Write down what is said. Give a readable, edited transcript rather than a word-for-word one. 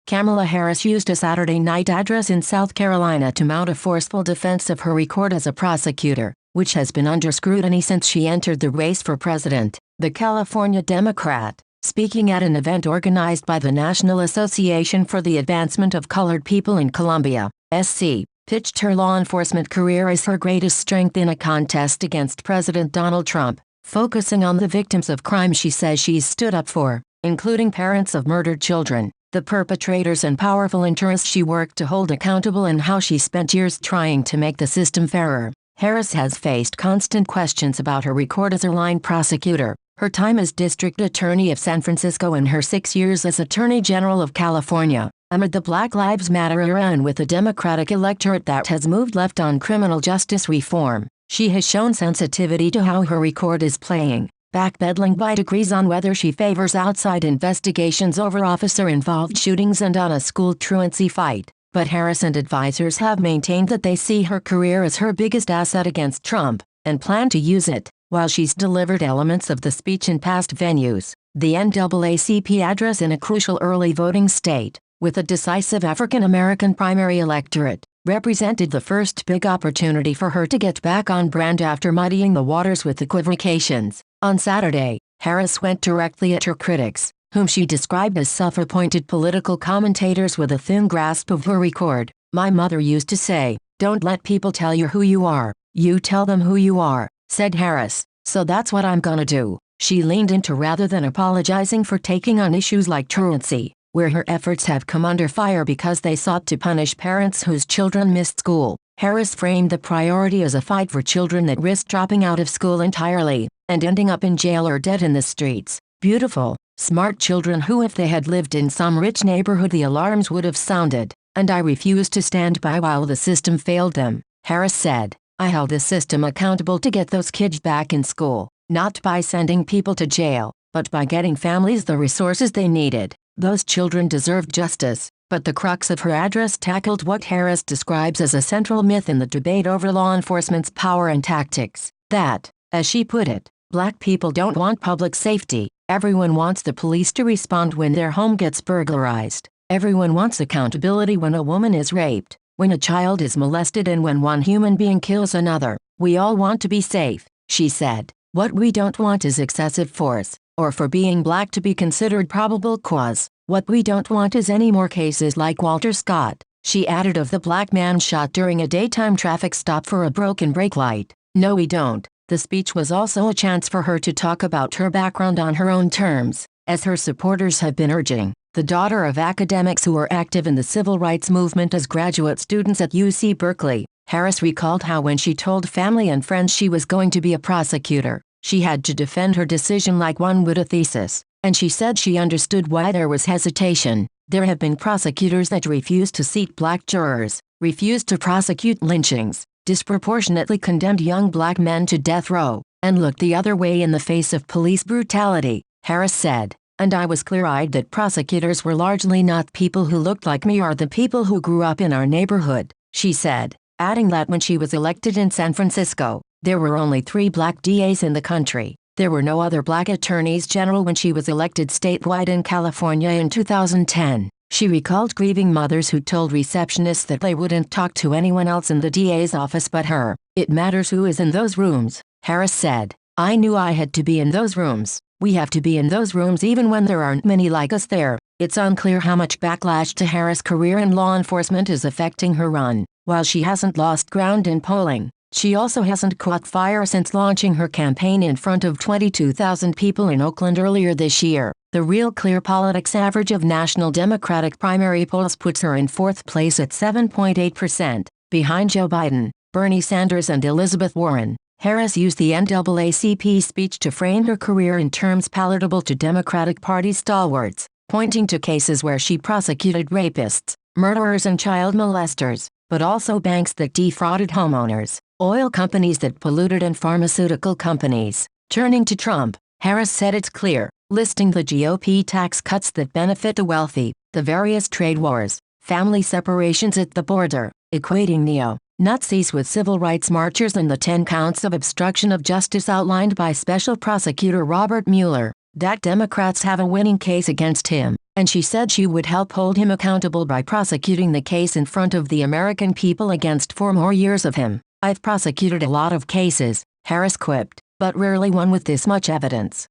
Kamala Harris used a Saturday night address in South Carolina to mount a forceful defense of her record as a prosecutor, which has been under scrutiny since she entered the race for president. The California Democrat, speaking at an event organized by the National Association for the Advancement of Colored People in Colombia, SC, pitched her law enforcement career as her greatest strength in a contest against President Donald Trump, focusing on the victims of crime she says she's stood up for, including parents of murdered children, the perpetrators and powerful interests she worked to hold accountable, and how she spent years trying to make the system fairer. Harris has faced constant questions about her record as a line prosecutor, her time as district attorney of San Francisco, and her 6 years as Attorney General of California, amid the Black Lives Matter era and with a Democratic electorate that has moved left on criminal justice reform. She has shown sensitivity to how her record is playing, backpedaling by degrees on whether she favors outside investigations over officer-involved shootings and on a school truancy fight. But Harris and advisors have maintained that they see her career as her biggest asset against Trump, and plan to use it. While she's delivered elements of the speech in past venues, the NAACP address in a crucial early voting state, with a decisive African-American primary electorate, represented the first big opportunity for her to get back on brand after muddying the waters with equivocations. On Saturday, Harris went directly at her critics, whom she described as self-appointed political commentators with a thin grasp of her record. "My mother used to say, 'Don't let people tell you who you are, you tell them who you are,'" said Harris. "So that's what I'm gonna do." She leaned into rather than apologizing for taking on issues like truancy, where her efforts have come under fire because they sought to punish parents whose children missed school. Harris framed the priority as a fight for children that risked dropping out of school entirely, and ending up in jail or dead in the streets. "Beautiful, smart children who, if they had lived in some rich neighborhood, the alarms would have sounded, and I refused to stand by while the system failed them," Harris said. "I held the system accountable to get those kids back in school, not by sending people to jail, but by getting families the resources they needed. Those children deserved justice." But the crux of her address tackled what Harris describes as a central myth in the debate over law enforcement's power and tactics. That, as she put it, Black people don't want public safety. Everyone wants the police to respond when their home gets burglarized. Everyone wants accountability when a woman is raped, when a child is molested, and when one human being kills another. "We all want to be safe," she said. "What we don't want is excessive force, or for being Black to be considered probable cause. What we don't want is any more cases like Walter Scott," she added, of the Black man shot during a daytime traffic stop for a broken brake light. "No, we don't." The speech was also a chance for her to talk about her background on her own terms, as her supporters have been urging. The daughter of academics who were active in the civil rights movement as graduate students at UC Berkeley, Harris recalled how when she told family and friends she was going to be a prosecutor, she had to defend her decision like one would a thesis, and she said she understood why there was hesitation. "There have been prosecutors that refused to seat Black jurors, refused to prosecute lynchings, disproportionately condemned young Black men to death row, and looked the other way in the face of police brutality," Harris said. "And I was clear-eyed that prosecutors were largely not people who looked like me or the people who grew up in our neighborhood," she said, adding that when she was elected in San Francisco, there were only 3 Black DAs in the country. There were no other Black attorneys general when she was elected statewide in California in 2010. She recalled grieving mothers who told receptionists that they wouldn't talk to anyone else in the DA's office but her. "It matters who is in those rooms," Harris said. "I knew I had to be in those rooms. We have to be in those rooms even when there aren't many like us there." It's unclear how much backlash to Harris' career in law enforcement is affecting her run. While she hasn't lost ground in polling, she also hasn't caught fire since launching her campaign in front of 22,000 people in Oakland earlier this year. The Real Clear Politics average of national Democratic primary polls puts her in 4th place at 7.8%, behind Joe Biden, Bernie Sanders, and Elizabeth Warren. Harris used the NAACP speech to frame her career in terms palatable to Democratic Party stalwarts, pointing to cases where she prosecuted rapists, murderers, and child molesters, but also banks that defrauded homeowners, oil companies that polluted, and pharmaceutical companies. Turning to Trump, Harris said it's clear, listing the GOP tax cuts that benefit the wealthy, the various trade wars, family separations at the border, equating neo-Nazis with civil rights marchers, and the 10 counts of obstruction of justice outlined by Special Prosecutor Robert Mueller, that Democrats have a winning case against him. and she said she would help hold him accountable by prosecuting the case in front of the American people against 4 more years of him. "I've prosecuted a lot of cases," Harris quipped, "but rarely one with this much evidence."